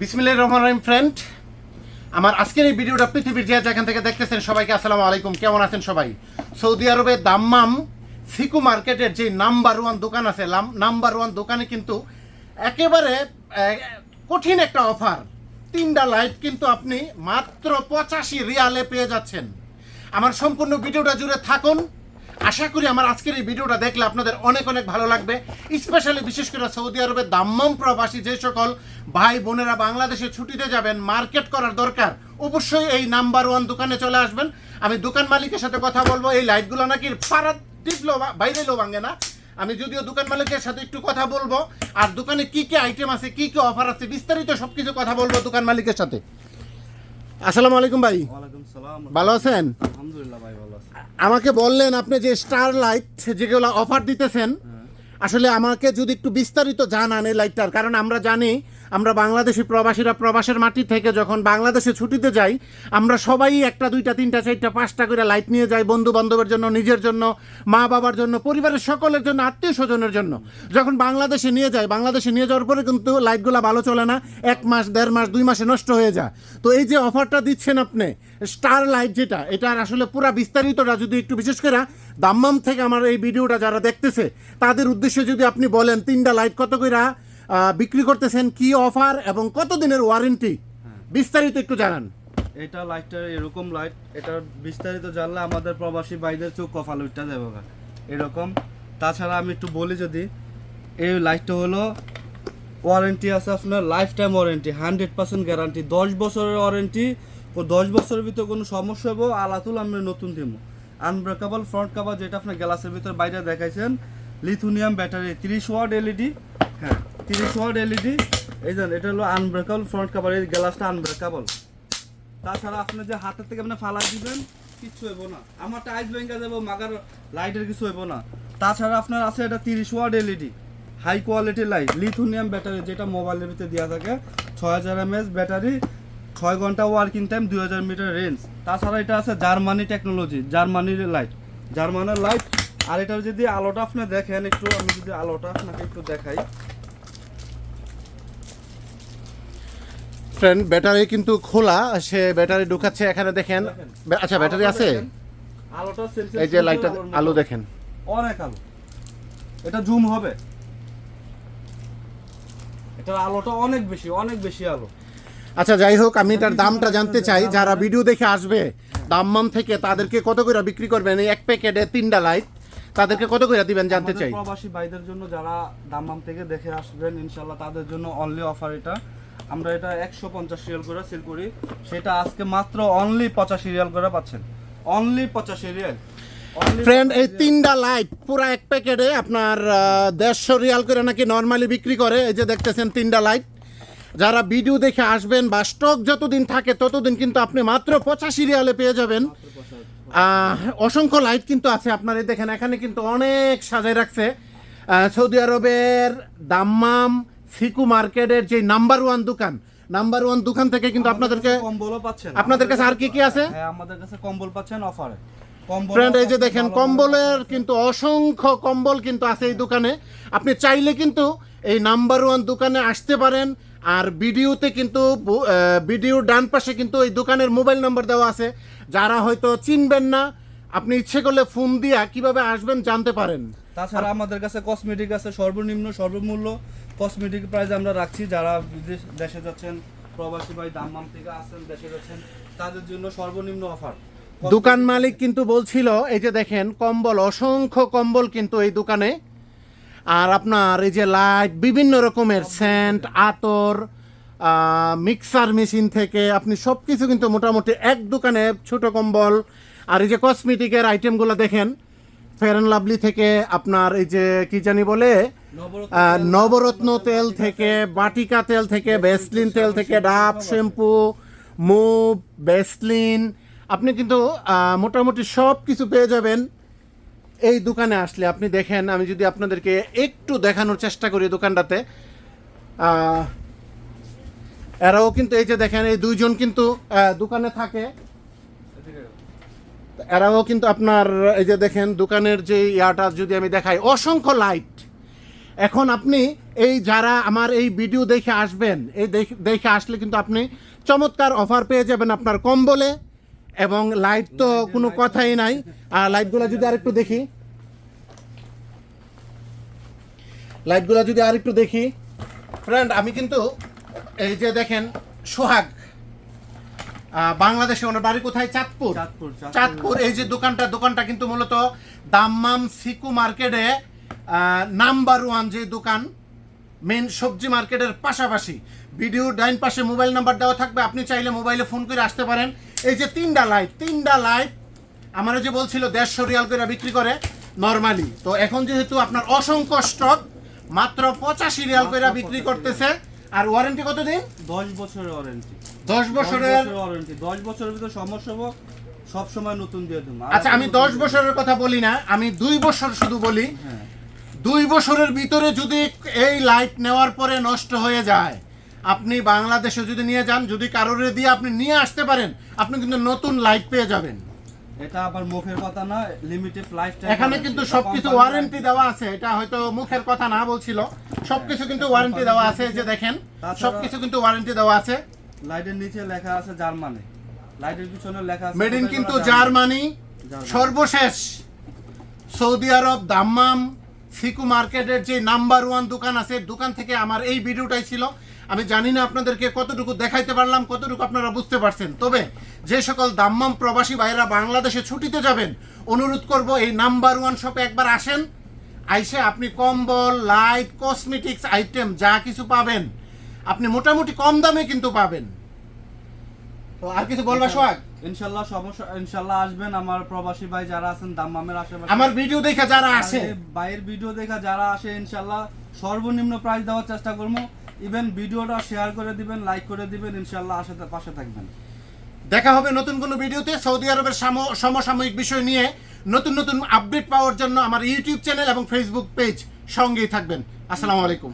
বিসমিল্লাহির রহমানির রহিম ফ্রেন্ড, আমার আজকের এই ভিডিওটা পৃথিবীর যে যেখান থেকে দেখতেছেন সবাইকে আসসালামু আলাইকুম। কেমন আছেন সবাই? সৌদি আরবে দাম্মাম সিকু মার্কেটের যে নাম্বার ওয়ান দোকান আছে, নাম্বার ওয়ান দোকানে কিন্তু একেবারে কঠিন একটা অফার। 3টা লাইট কিন্তু আপনি মাত্র 85 রিয়ালে পেয়ে যাচ্ছেন। আমার সম্পূর্ণ ভিডিওটা জুড়ে থাকুন। আশা করি আমার আজকের এই ভিডিওটা দেখলে আপনাদের অনেক অনেক ভালো লাগবে। স্পেশালি বিশেষ করে সৌদি আরবের দাম্মাম প্রবাসী যে সকল ভাই বোনেরা বাংলাদেশে ছুটিতে যাবেন, মার্কেট করার দরকার, অবশ্যই এই নাম্বার ওয়ান দোকানে চলে আসবেন। আমি দোকান মালিকের সাথে কথা বলবো। এই লাইটগুলো নাকি পাড়া টিপলো বাইরে লো ভাঙে না। আমি যদিও দোকান মালিকের সাথে একটু কথা বলবো, আর দোকানে কি কি আইটেম আছে, কি কি অফার আছে, বিস্তারিত সবকিছু কথা বলবো দোকান মালিকের সাথে। আসসালামু আলাইকুম ভাই। ওয়ালাইকুম সালাম। ভালো আছেন? আলহামদুলিল্লাহ ভাই, ভালো আছি। আমাকে বললেন আপনি যে স্টার লাইট যেগুলো অফার দিতেছেন, আসলে আমাকে যদি একটু বিস্তারিত জানান এই লাইটটার। কারণ আমরা জানি, আমরা বাংলাদেশি প্রবাসীরা প্রবাসের মাটি থেকে যখন বাংলাদেশে ছুটিতে যাই, আমরা সবাই একটা দুইটা তিনটা চারটা পাঁচটা করে লাইট নিয়ে যাই, বন্ধু বান্ধবের জন্য, নিজের জন্য, মা বাবার জন্য, পরিবারের সকলের জন্য, আত্মীয় স্বজনের জন্য। যখন বাংলাদেশে নিয়ে যায়, বাংলাদেশে নিয়ে যাওয়ার পরে কিন্তু লাইটগুলো ভালো চলে না, 1 মাস 1.5 মাস 2 মাসে নষ্ট হয়ে যায়। তো এই যে অফারটা দিচ্ছেন আপনি স্টার লাইট, যেটা এটার আসলে পুরো বিস্তারিতটা যদি একটু, বিশেষ করে দাম্মাম থেকে আমার এই ভিডিওটা যারা দেখতেছে তাদের উদ্দেশ্যে যদি আপনি বলেন 3টা লাইট কত করে বিক্রি করতেছেন, কি অফার এবং কত দিনের ওয়ারেন্টি, বিস্তারিত একটু জানান। এটা লাইটটা এরকম লাইট, এটার বিস্তারিত জানলে আমাদের প্রবাসী ভাইদের চোখ কপাল উঠতে যাবে এরকম। তাছাড়া আমি একটু বলি, যদি এই লাইটটা হলো ওয়ারেন্টি আছে আপনার লাইফ টাইম ওয়ারেন্টি, 100% গ্যারান্টি, 10 বছরের ওয়ারেন্টি। 10 বছরের ভিতরে কোনো সমস্যা হবো আলাতুল আমরা নতুন দিব। আনব্রেকেবল ফ্রন্ট কভার, যেটা আপনার গ্লাসের ভিতরে বাইরে দেখাইছেন, লিথুনিয়াম ব্যাটারি, 30 ওয়াট এলইডি। হ্যাঁ, 30 ওয়াট এলইডি। এই জান, এটা হলো আনব্রেকেবল ফ্রন্ট কভার, এই গ্লাসটা আনব্রেকেবল। তাছাড়া আপনি যে হাতের থেকে আপনি ফালা দিবেন, কিচ্ছু হইব না, আমার টাইস ভেঙে যাবো, মাগার লাইটের কিছু হইব না। তাছাড়া আপনার আছে এটা 30 watt LED, high quality light, lithium battery, যেটা মোবাইলের ভিতরে দেওয়া থাকে, 6000 mAh ব্যাটারি, 6 ঘন্টা ওয়ার্কিং টাইম, 2000 মিটার রেঞ্জ। তাছাড়া এটা আছে জার্মানি টেকনোলজি, জার্মানির লাইট, জার্মানের লাইট। আর এটার যদি আলোটা আপনি দেখেন একটু, আমি যদি আলোটা আপনাকে একটু দেখাই। ফ্রেন্ড, ব্যাটারি কিন্তু খোলা, সে ব্যাটারি ঢুকাচ্ছে এখানে দেখেন। আচ্ছা, ব্যাটারি আছে। আলোটা এই যে লাইটটা আলো দেখেন, অনেক আলো, এটা জুম হবে, এটার আলোটা অনেক বেশি, অনেক বেশি আলো। আচ্ছা যাই হোক, আমি এটার দামটা জানতে চাই। যারা ভিডিও দেখে আসবে দাম্মাম থেকে, তাদেরকে কত করে বিক্রি করবেন এই এক প্যাকেটে 3টা লাইট? তাদেরকে কত করে দিবেন জানতে চাই। প্রবাসী ভাইদের জন্য যারা দাম্মাম থেকে দেখে আসবেন, ইনশাআল্লাহ তাদের জন্য অনলি অফার এটা। আমরা এটা 150 রিয়াল করে সেল করি, সেটা আজকে মাত্র অনলি 85 রিয়াল করে পাচ্ছেন, অনলি 85 রিয়াল। ফ্রেন্ড, এই 3টা লাইট পুরো এক প্যাকেটে আপনার 150 রিয়াল করে নাকি নর্মালি বিক্রি করে। এই যে দেখতেছেন 3টা লাইট। যারা ভিডিও দেখে আসবেন বা স্টক যতদিন থাকে ততদিন কিন্তু আপনি মাত্র 85 রিয়ালে পেয়ে যাবেন। অসংখ্য লাইট কিন্তু আছে আপনার, এই দেখেন এখানে কিন্তু অনেক সাজায় রাখছে। সৌদি আরবের দাম্মাম সিকু মার্কেটের যে নাম্বার ওয়ান দোকান থেকে কিন্তু আপনাদেরকে কম্বলও পাচ্ছেন। আপনাদের কাছে আর কি কি আছে? হ্যাঁ, আমাদের কাছে কম্বল পাচ্ছেন অফারে। ফ্রেন্ড, এই যে দেখেন কম্বলের কিন্তু অসংখ্য কম্বল কিন্তু আছে এই দোকানে। আপনি চাইলে কিন্তু এই নাম্বার ওয়ান দোকানে আসতে পারেন। আর ভিডিওতে কিন্তু ভিডিওর ডান পাশে কিন্তু এই দোকানের মোবাইল নাম্বার দেওয়া আছে। যারা হয়তো চিনবেন না, আপনি ইচ্ছে করলে ফোন দিয়া কিভাবে আসবেন জানতে পারেন। তাছাড়া আমাদের কাছে কসমেটিক আছে, সর্বনিম্ন সর্বমূল্য কসমেটিক প্রাইস আমরা রাখছি। যারা দেশে যাচ্ছেন, প্রবাসী ভাই দাম্মাম থেকে আসেন, দেশে যাচ্ছেন, তাদের জন্য সর্বনিম্ন অফার। দোকান মালিক কিন্তু বলছিল, এই যে দেখেন কম্বল, অসংখ্য কম্বল কিন্তু এই দোকানে। আর আপনার এই যে লাইট, বিভিন্ন রকমের সেন্ট, আতর, মিক্সার মেশিন থেকে আপনি সব কিছু কিন্তু মোটামুটি এক দোকানে, ছোট কম্বল। আর এই যে কসমেটিকের আইটেমগুলো দেখেন, ফেয়ার অ্যান্ড লাভলি থেকে আপনার এই যে কি জানি বলে, নবরত্ন তেল থেকে, বাটিকা তেল থেকে, ভ্যাসলিন তেল থেকে, ডাব শ্যাম্পু, মুভ, ভ্যাসলিন, আপনি কিন্তু মোটামুটি সব কিছু পেয়ে যাবেন এই দোকানে আসলে। আপনি দেখেন, আমি যদি আপনাদেরকে একটু দেখানোর চেষ্টা করি দোকানটাতে, এরাও কিন্তু এই যে দেখেন, এই দুইজন কিন্তু দোকানে থাকে। এরাও কিন্তু আপনার এই যে দেখেন দোকানের যে ইয়াটা যদি আমি দেখাই, অসংখ্য লাইট, এখন আপনি এই যারা আমার এই ভিডিও দেখে আসবেন, এই দেখে আসলে কিন্তু আপনি চমৎকার অফার পেয়ে যাবেন আপনার কম্বলে, এবং লাইট তো কোনো কথাই নাই। আর লাইটগুলো যদি আরেকটু দেখি, লাইটগুলো যদি আরেকটু দেখি ফ্রেন্ড, আমি কিন্তু এই যে দেখেন সোহাগ, বাংলাদেশে ওনার বাড়ি কোথায়? চাঁদপুর। চাঁদপুর এই যে দোকানটা কিন্তু মূলত দাম্মাম সিকু মার্কেটে নাম্বার 1 যে দোকান, মেন সবজি মার্কেটের পাশাপাশি। ভিডিও ডাইন পাশে মোবাইল নাম্বার দেওয়া থাকবে, আপনি চাইলে মোবাইলে ফোন করে আসতে পারেন। এই যে তিনটা লাইট আমার যে বলছিল 150 রিয়াল করে বিক্রি করে নরমালি, তো এখন যেহেতু আপনার অসংখ্য স্টক, মাত্র 85 রিয়াল করে বিক্রি করতেছে। আর ওয়ারেন্টি কতদিন? 10 বছরের ওয়ারেন্টি। 10 বছরের ওয়ারেন্টি, 10 বছরের ভিতর সমস্যা হবে সব সময় নতুন দিয়ে দেব। আচ্ছা, আমি 10 বছরের কথা বলি না, আমি 2 বছর শুধু বলি। 2 বছরের ভিতরে যদি এই লাইট নেওয়ার পরে নষ্ট হয়ে যায়, আপনি বাংলাদেশে যদি নিয়ে যান, যদি কারোর দিয়ে আপনি নিয়ে আসতে পারেন, আপনি কিন্তু নতুন লাইট পেয়ে যাবেন। এটা আবার মুখের কথা না, লিমিটেড লাইফ টাইম। এখানে কিন্তু সবকিছু ওয়ারেন্টি দেওয়া আছে, এটা হয়তো মুখের কথা না বলছিল, সবকিছু কিন্তু ওয়ারেন্টি দেওয়া আছে। যে দেখেন সবকিছু কিন্তু ওয়ারেন্টি দেওয়া আছে। লাইটের নিচে লেখা আছে জার্মানি, লাইটের পিছনে লেখা আছে মেড ইন কিন্তু জার্মানি। সর্বশেষ সৌদি আরব দাম্মাম সিকু মার্কেটের যে নাম্বার 1 দোকান আছে, দোকান থেকে আমার এই ভিডিওটাই ছিল। আমি জানি না আপনাদেরকে কতটুকু দেখাইতে পারলাম, কতটুকু আপনারা বুঝতে পারছেন। তবে যে সকল দাম্মাম প্রবাসী ভাইরা বাংলাদেশে ছুটিতে যাবেন, অনুরোধ করব এই নাম্বার 1 শপে একবার আসেন। আইসে আপনি কম্বল, লাইট, কসমেটিক্স আইটেম যা কিছু পাবেন, আপনি মোটামুটি কম দামে কিন্তু পাবেন। তো আর কিছু বলবা সোহাগ? ইনশাআল্লাহ ইনশাআল্লাহ আসবেন আমার প্রবাসী ভাই যারা আছেন দাম্মামের আশেপাশে, আমার ভিডিও দেখে যারা আসে, ভাইয়ের ভিডিও দেখা যারা আসে, ইনশাআল্লাহ সর্বনিম্ন প্রাইস দেওয়ার চেষ্টা করবো। ইভেন ভিডিওটা শেয়ার করে দিবেন, লাইক করে দিবেন, ইনশাআল্লাহ পাশে থাকবেন। দেখা হবে নতুন কোনো ভিডিওতে। সৌদি আরবের সমসাময়িক বিষয় নিয়ে নতুন আপডেট পাওয়ার জন্য আমার ইউটিউব চ্যানেল এবং ফেসবুক পেজ সঙ্গেই থাকবেন। আসসালামু আলাইকুম।